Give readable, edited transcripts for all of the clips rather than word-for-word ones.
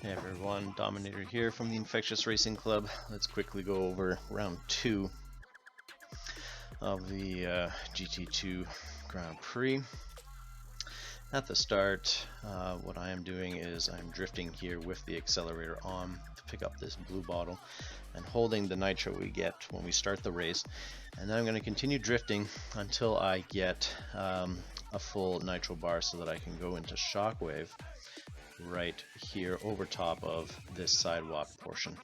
Hey everyone, Dominator here from the Infectious Racing Club. Let's quickly go over round 2 of the GT2 Grand Prix. At the start, what I am doing is I'm drifting here with the accelerator on to pick up this blue bottle and holding the nitro we get when we start the race. And then I'm going to continue drifting until I get a full nitro bar so that I can go into shockwave right here over top of this sidewalk portion.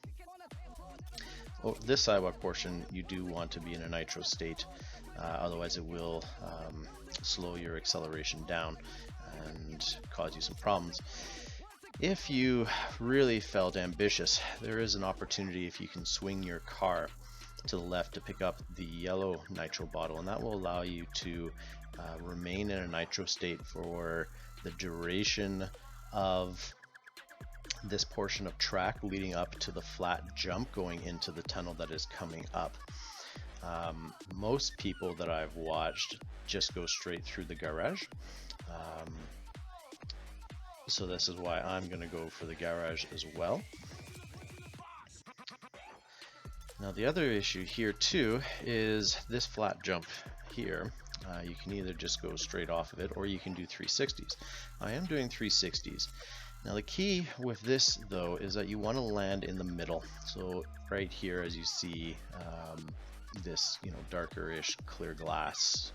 This sidewalk portion you do want to be in a nitro state, otherwise it will slow your acceleration down and cause you some problems. If you really felt ambitious, there is an opportunity if you can swing your car to the left to pick up the yellow nitro bottle, and that will allow you to remain in a nitro state for the duration of this portion of track leading up to the flat jump going into the tunnel that is coming up. Most people that I've watched just go straight through the garage. So this is why I'm going to go for the garage as well. Now the other issue here too is this flat jump here. You can either just go straight off of it or you can do 360s. I am doing 360s. Now the key with this though is that you want to land in the middle. So right here, as you see this darker-ish clear glass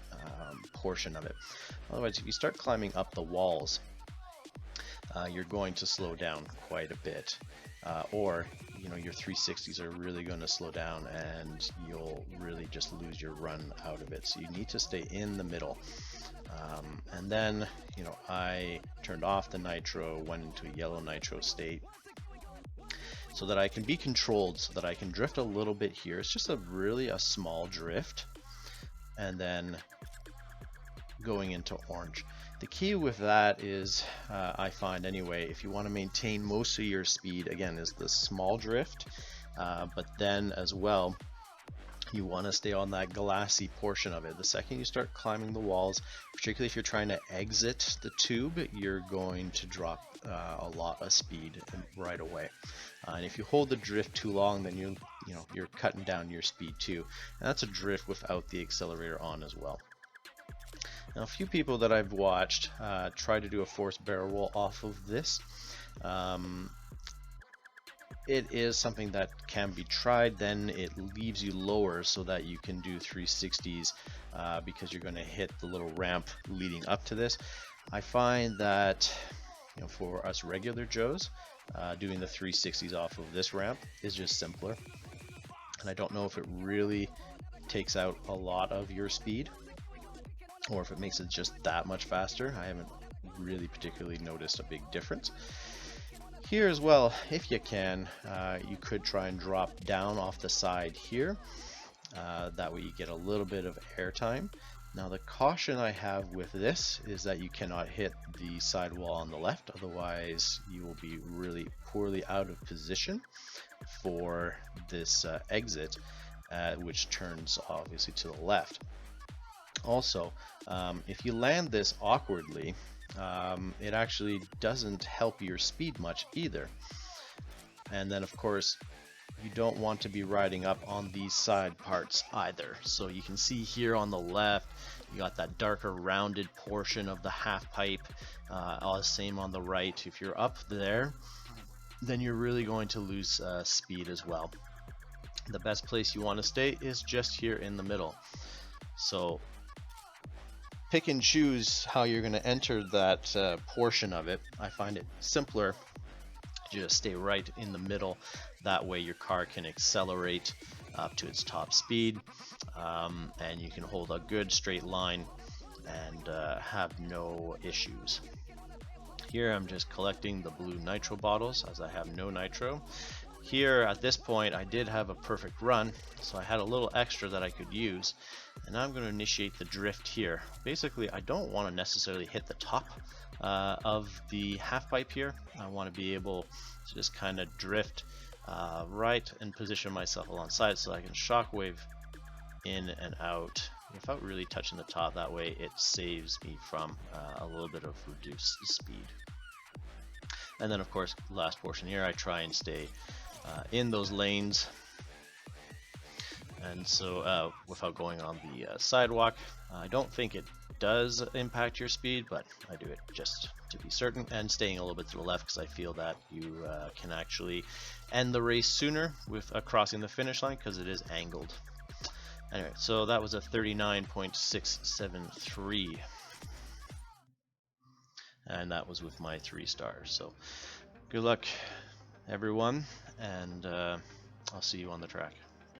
portion of it. Otherwise, if you start climbing up the walls, you're going to slow down quite a bit. Or your 360s are really going to slow down and you'll really just lose your run out of it. So you need to stay in the middle. And then I turned off the nitro, went into a yellow nitro state so that I can be controlled, so that I can drift a little bit here. It's just really a small drift, and then going into orange. The key with that is, I find anyway, if you want to maintain most of your speed, again, is the small drift, but then as well, you want to stay on that glassy portion of it. The second you start climbing the walls, particularly if you're trying to exit the tube, you're going to drop a lot of speed right away. And if you hold the drift too long, then you're cutting down your speed too. And that's a drift without the accelerator on as well. Now, a few people that I've watched try to do a forced barrel roll off of this. It is something that can be tried. Then it leaves you lower so that you can do 360s because you're going to hit the little ramp leading up to this. I find that for us regular Joes, doing the 360s off of this ramp is just simpler. And I don't know if it really takes out a lot of your speed, or if it makes it just that much faster. I haven't really particularly noticed a big difference. Here as well, if you can, you could try and drop down off the side here. That way you get a little bit of air time. Now the caution I have with this is that you cannot hit the sidewall on the left, otherwise you will be really poorly out of position for this exit, which turns obviously to the left. Also, if you land this awkwardly, it actually doesn't help your speed much either. And then of course you don't want to be riding up on these side parts either. So you can see here on the left you got that darker rounded portion of the half pipe, same on the right. If you're up there, then you're really going to lose speed as well. The best place you want to stay is just here in the middle. So pick and choose how you're going to enter that portion of it. I find it simpler to just stay right in the middle. That way your car can accelerate up to its top speed, and you can hold a good straight line and have no issues. Here I'm just collecting the blue nitro bottles as I have no nitro. Here at this point I did have a perfect run, so I had a little extra that I could use. And now I'm going to initiate the drift here. Basically, I don't want to necessarily hit the top of the half pipe here. I want to be able to just kind of drift right and position myself alongside so I can shockwave in and out without really touching the top. That way it saves me from a little bit of reduced speed. And then of course, last portion here, I try and stay in those lanes, and so without going on the sidewalk. I don't think it does impact your speed, but I do it just to be certain, and staying a little bit to the left because I feel that you can actually end the race sooner with crossing the finish line because it is angled. Anyway, so that was a 39.673, and that was with my 3 stars. So good luck everyone, and I'll see you on the track.